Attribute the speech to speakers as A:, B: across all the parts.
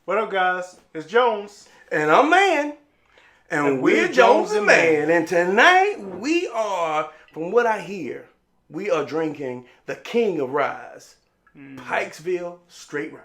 A: What up, guys? It's Jones.
B: And I'm Man. And we're Jones and Mann. And tonight we are, from what I hear, we are drinking the King of Ryes, Pikesville Straight Rye.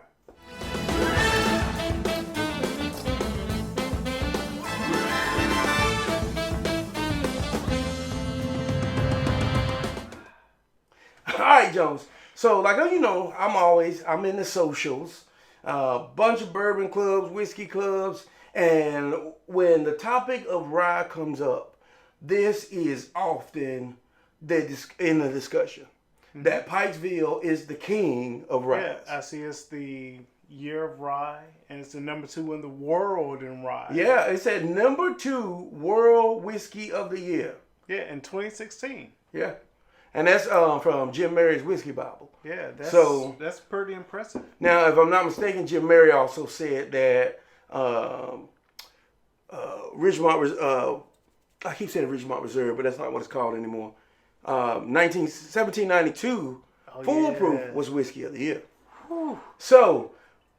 B: All right, Jones. So, like you know, I'm in the socials, bunch of bourbon clubs, whiskey clubs, and when the topic of rye comes up, this is often in the discussion. Mm-hmm. That Pikesville is the king of rye.
A: Yeah, I see it's the year of rye, and it's the number 2 in the world in rye.
B: Yeah, it said number 2 world whiskey of the year.
A: Yeah, in 2016.
B: Yeah. And that's from Jim Mary's Whiskey Bible.
A: Yeah, that's pretty impressive.
B: Now, if I'm not mistaken, Jim Mary also said that Ridgemont, I keep saying Ridgemont Reserve, but that's not what it's called anymore. 1792 Foolproof was Whiskey of the Year. Whew. So,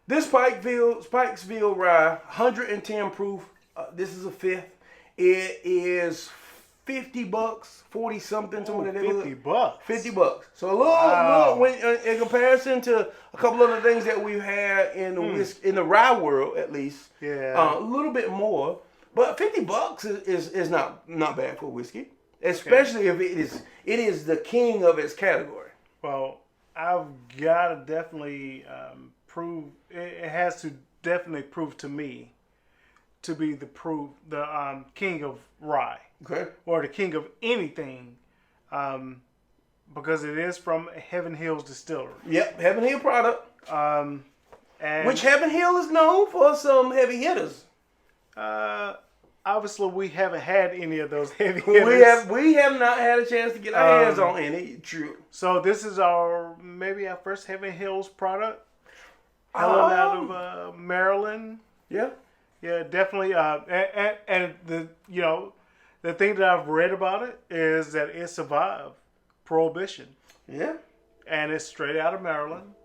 B: this Pikesville Rye, 110 proof. This is a fifth. It is $50, 40 something, something like that.
A: $50.
B: $50. So a little in comparison to a couple other things that we've had in the in the rye world, at least.
A: Yeah.
B: A little bit more, but $50 is not bad for whiskey, especially if it is the king of its category.
A: Well, I've got to definitely prove. It has to definitely prove to me to be the king of rye.
B: Okay.
A: Or the king of anything, because it is from Heaven Hill's distillery.
B: Yep, Heaven Hill product.
A: And
B: which Heaven Hill is known for some heavy hitters.
A: Obviously, we haven't had any of those heavy hitters.
B: We have not had a chance to get our hands on any. True.
A: So this is maybe our first Heaven Hill's product. Helen out of Maryland.
B: Yeah.
A: Yeah, definitely. And the thing that I've read about it is that it survived Prohibition.
B: Yeah.
A: And it's straight out of Maryland.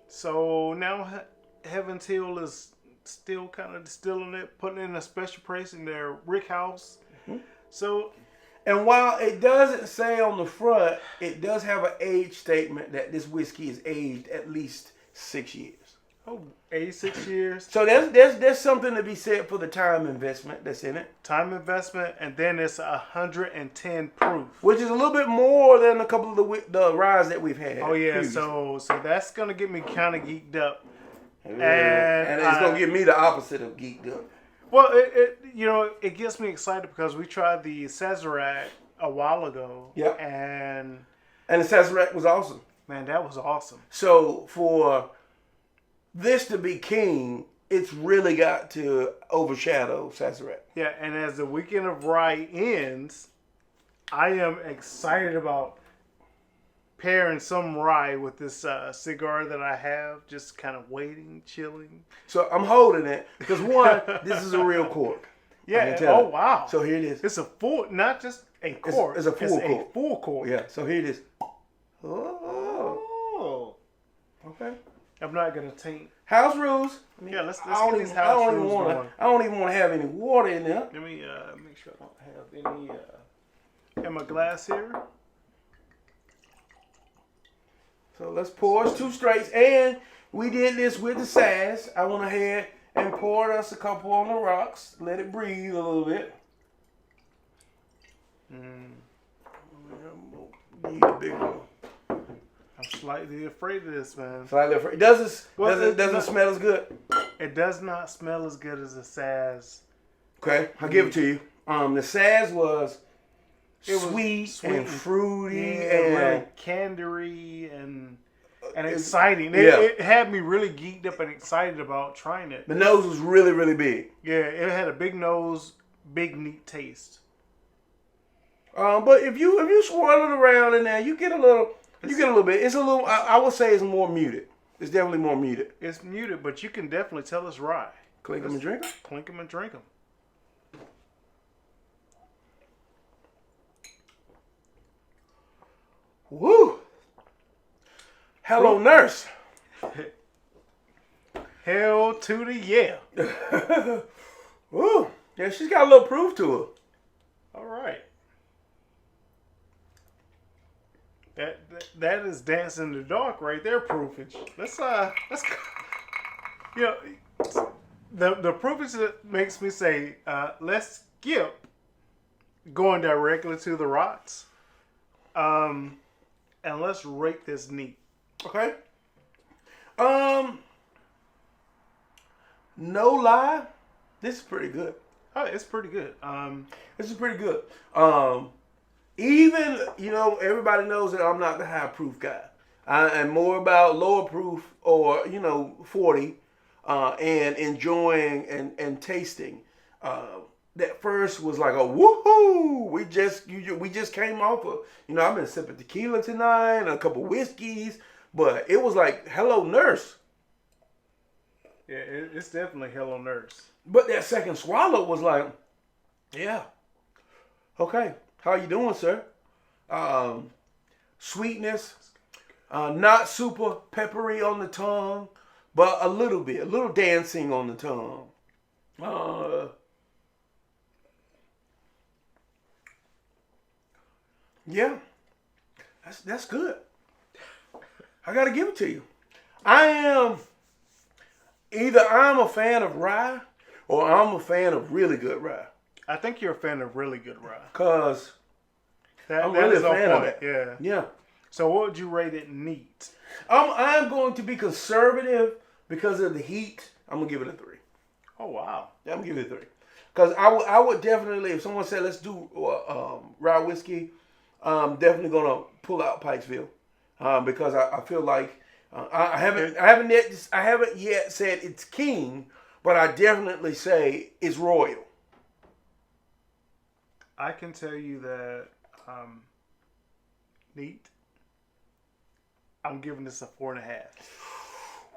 A: So now Heaven's Hill is still kind of distilling it, putting it in a special place in their rick house. Mm-hmm. So,
B: and while it doesn't say on the front, it does have an age statement that this whiskey is aged at least 6 years.
A: Oh, 86 years.
B: So there's something to be said for the time investment that's in it.
A: Time investment, and then it's 110 proof,
B: which is a little bit more than a couple of the ryes that we've had.
A: Oh yeah, so that's gonna get me kind of geeked up,
B: and it's gonna get me the opposite of geeked up.
A: Well, it gets me excited because we tried the Sazerac a while ago.
B: Yeah,
A: and
B: the Sazerac was awesome. Man,
A: that was awesome.
B: So for this to be king, it's really got to overshadow Sazerac.
A: Yeah, and as the weekend of rye ends, I am excited about pairing some rye with this cigar that I have, just kind of waiting, chilling.
B: So I'm holding it because one, this is a real cork.
A: Yeah. Oh wow.
B: So here it is.
A: It's a full, not just a cork.
B: It's a full cork.
A: A full cork.
B: Yeah. So here it is. Oh. Okay.
A: I'm not gonna taint.
B: House rules.
A: Yeah, let's get these house rules going.
B: I don't even want to have any water in there.
A: Let me make sure I don't have any in my glass here.
B: So let's pour us 2 straights, and we did this with the Saz. I went ahead and poured us a couple on the rocks. Let it breathe a little bit. Need a big one.
A: I'm slightly afraid of this, man.
B: Slightly afraid. Doesn't smell as good.
A: It does not smell as good as the Saz.
B: Okay, I'll give it to you. The Saz was sweet and fruity and
A: like candery and exciting. It had me really geeked up and excited about trying it.
B: The nose was really, really big.
A: Yeah, it had a big nose, big neat taste.
B: But if you swirl it around in there, you get a little bit. It's a little. I would say it's more muted. It's definitely more muted.
A: It's muted, but you can definitely tell it's rye.
B: Clink them and drink them.
A: Clink them and drink them.
B: Woo! Hello, nurse.
A: Hell to the yeah.
B: Ooh, yeah, she's got a little proof to her.
A: All right. That is dancing in the dark right there, proofage. Let's you know, the proofage that makes me say, let's skip going directly to the rocks. And let's rate this neat.
B: Okay. No lie, this is pretty good.
A: Oh, it's pretty good.
B: This is pretty good. Even, everybody knows that I'm not the high proof guy. I am more about lower proof or, 40 and enjoying and tasting. That first was like a woohoo. We just came off of, I've been sipping tequila tonight and a couple whiskeys, but it was like, hello, nurse.
A: Yeah, it's definitely hello, nurse.
B: But that second swallow was like, yeah, okay. How you doing, sir? Sweetness, not super peppery on the tongue, but a little dancing on the tongue. Yeah, that's good. I gotta give it to you. I'm a fan of rye, or I'm a fan of really good rye.
A: I think you're a fan of really good rye.
B: Cause
A: I'm
B: really
A: is
B: a fan
A: on
B: of
A: point.
B: it.
A: Yeah.
B: Yeah.
A: So what would you rate it neat?
B: I'm going to be conservative because of the heat. I'm gonna give it a 3.
A: Oh wow.
B: Yeah, I'm gonna give it a 3. Cause I would definitely, if someone said let's do rye whiskey, I'm definitely gonna pull out Pikesville because I feel like I haven't yet said it's king, but I definitely say it's royal.
A: I can tell you that neat. I'm giving this a 4.5.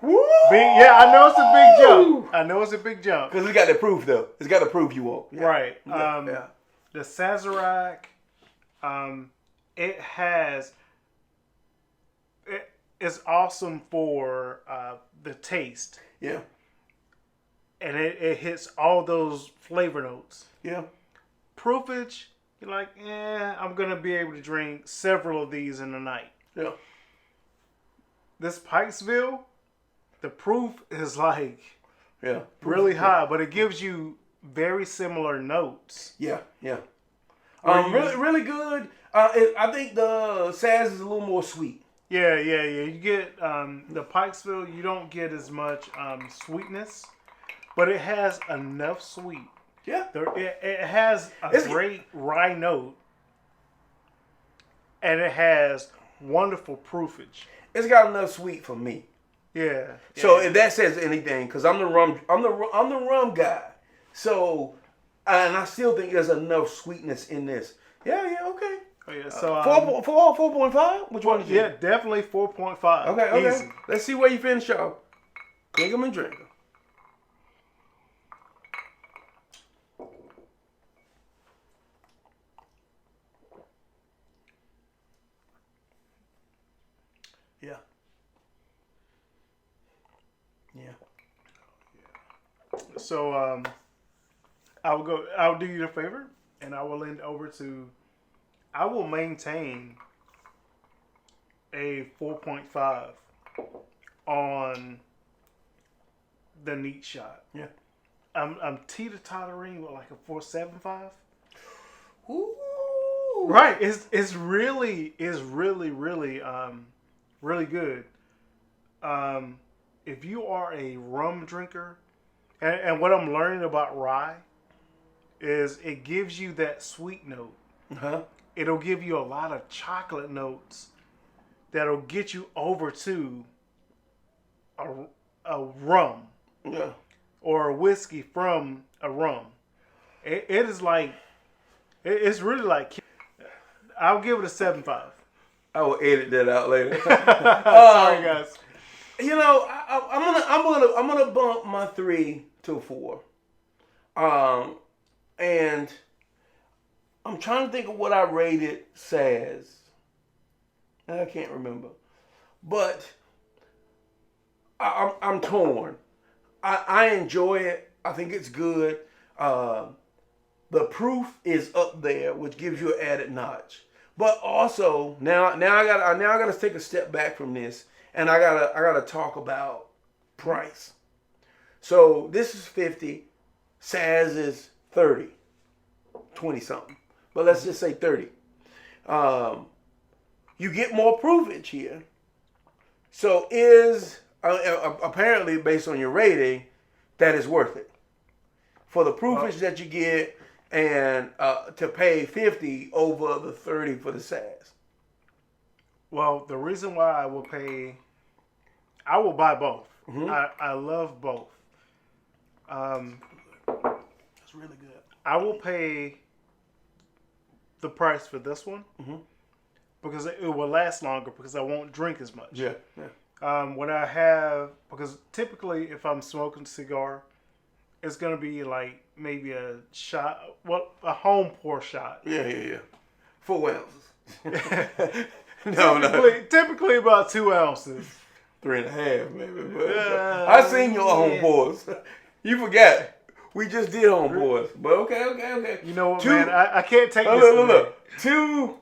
B: Woo!
A: Yeah, I know it's a big jump. I know it's a big jump.
B: Because it's got the proof though. It's got the proof you want. Yeah.
A: Right.
B: Yeah.
A: The Sazerac, it's awesome for the taste.
B: Yeah.
A: And it hits all those flavor notes.
B: Yeah.
A: Proofage, you're like, I'm going to be able to drink several of these in a night.
B: Yeah.
A: This Pikesville, the proof is like
B: really
A: high, but it gives you very similar notes.
B: Yeah. Really good. I think the Saz is a little more sweet.
A: Yeah. You get the Pikesville, you don't get as much sweetness, but it has enough sweet.
B: Yeah.
A: It has a great rye note, and it has wonderful proofage.
B: It's got enough sweet for me.
A: Yeah.
B: So if that says anything, because I'm the rum guy. So, and I still think there's enough sweetness in this. Yeah, okay.
A: Oh, yeah. So
B: 4.5? Which one is it?
A: Yeah, definitely 4.5.
B: Okay.
A: Easy.
B: Let's see where you finish up. Clink 'em and drink 'em. Yeah.
A: So I'll do you the favor, and I will I will maintain a 4.5 on the neat shot.
B: Yeah.
A: I'm teeter-tottering with like a 4.75.
B: Ooh.
A: Right. It's really really good. If you are a rum drinker, and what I'm learning about rye is it gives you that sweet note.
B: Uh-huh.
A: It'll give you a lot of chocolate notes that'll get you over to a rum.
B: Yeah.
A: Or a whiskey from a rum. It is like, it's really like, I'll give it a 7.5.
B: I will edit that out later.
A: Sorry, guys.
B: I'm gonna bump my 3 to 4. And I'm trying to think of what I rated Saz. I can't remember, but I'm torn. I enjoy it. I think it's good. The proof is up there, which gives you an added notch. But also now I gotta take a step back from this, and I gotta talk about price. So this is 50, Saz is 30, 20 something, but let's just say 30. You get more proofage here. So is apparently based on your rating, that is worth it for the proofage that you get. And to pay 50 over the 30 for the Saz.
A: Well, the reason why I will buy both.
B: Mm-hmm.
A: I love both.
B: That's really good.
A: I will pay the price for this one because it will last longer because I won't drink as much.
B: Yeah.
A: When I have, because typically if I'm smoking a cigar, it's going to be like maybe a shot, a home pour shot.
B: Yeah. 4 ounces.
A: Typically about 2 ounces.
B: 3.5 maybe. I seen your home pours. You forgot. We just did home pours. But okay.
A: You know what, man? I can't take this.
B: Look. 2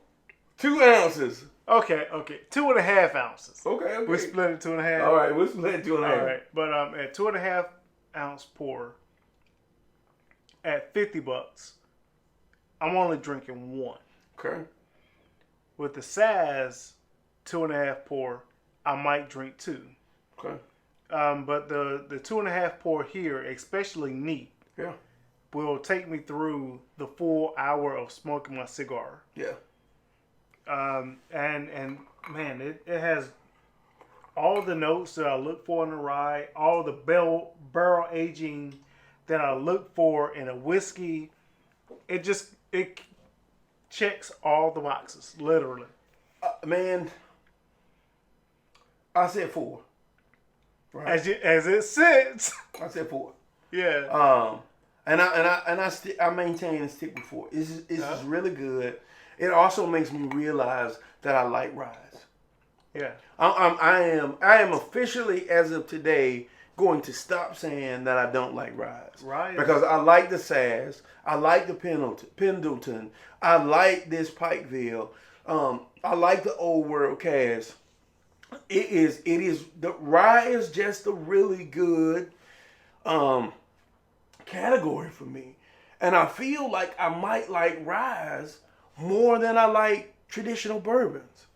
B: ounces.
A: Okay. 2.5 ounces.
B: Okay.
A: We split it 2.5.
B: All right, we'll split it 2.5.
A: All right, but at 2.5 ounce pour at $50, I'm only drinking one.
B: Okay.
A: With the Saz 2.5 pour, I might drink 2.
B: Okay.
A: But the 2.5 pour here, especially neat, will take me through the full hour of smoking my cigar.
B: Yeah.
A: And man, it has all the notes that I look for in a rye, all the barrel aging that I look for in a whiskey. It checks all the boxes, literally.
B: Man, I said 4. Right.
A: As it sits.
B: I said 4.
A: Yeah.
B: I maintain and stick with 4. This is really good. It also makes me realize that I like ryes.
A: Yeah.
B: I am officially, as of today, going to stop saying that I don't like ryes.
A: Right.
B: Because I like the Saz. I like the Pendleton. I like this Pikesville. I like the Old World Cask. The rye is just a really good category for me. And I feel like I might like ryes more than I like traditional bourbons.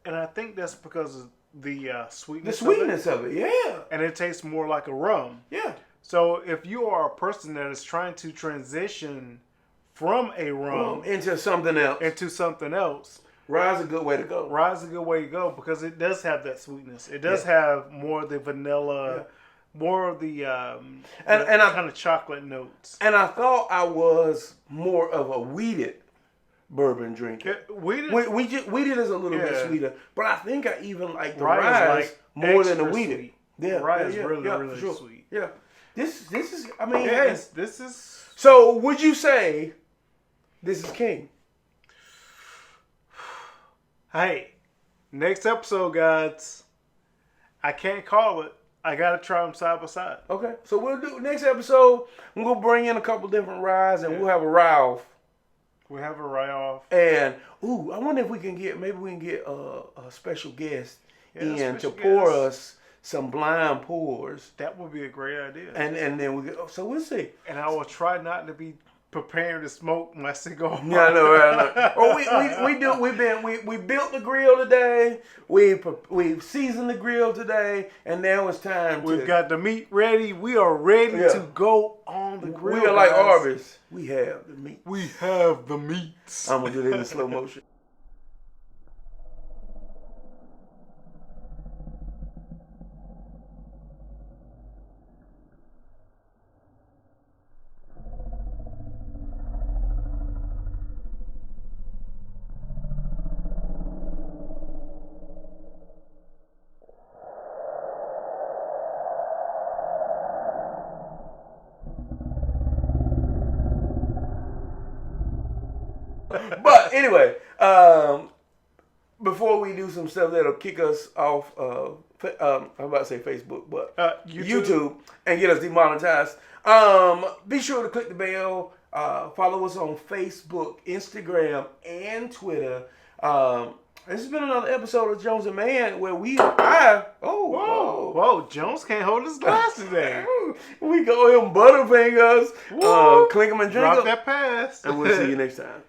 A: And I think that's because of the sweetness.
B: The sweetness of it, yeah.
A: And it tastes more like a rum.
B: Yeah.
A: So if you are a person that is trying to transition from a rum
B: into something else, rye's a good way to go.
A: Rye's a good way to go because it does have that sweetness. It does have more of the vanilla, more of the kind of chocolate notes.
B: And I thought I was more of a wheated bourbon drinker. Wheated is a little bit sweeter, but I think I even like the rye more than the wheated.
A: Sweet.
B: Yeah,
A: rye is really
B: sure.
A: sweet.
B: Yeah, this is. I mean,
A: this is.
B: So would you say this is king?
A: Hey, next episode, guys. I can't call it. I gotta try them side by side.
B: Okay, so we'll do next episode. We'll bring in a couple different ryes, and we'll have a rye off.
A: We have a rye off.
B: And I wonder if we can get a special guest to
A: guest.
B: pour us some blind pours.
A: That would be a great idea.
B: And then so we'll see.
A: And I will try not to be preparing to smoke my cigar.
B: Yeah, I know, right? Oh, we built the grill today. We seasoned the grill today, and now it's time.
A: We've got the meat ready. We are ready to go on the grill.
B: We are like Arby's. We have the meat.
A: We have the meats.
B: I'm gonna do that in slow motion. But anyway, before we do some stuff that'll kick us off for I'm about to say Facebook, but
A: YouTube.
B: and get us demonetized. Be sure to click the bell. Follow us on Facebook, Instagram, and Twitter. This has been another episode of Jones and Mann where
A: Whoa, Jones can't hold his glass today.
B: We go him butterfingers, clink 'em and drink 'em.
A: Drop that pass.
B: And we'll see you next time.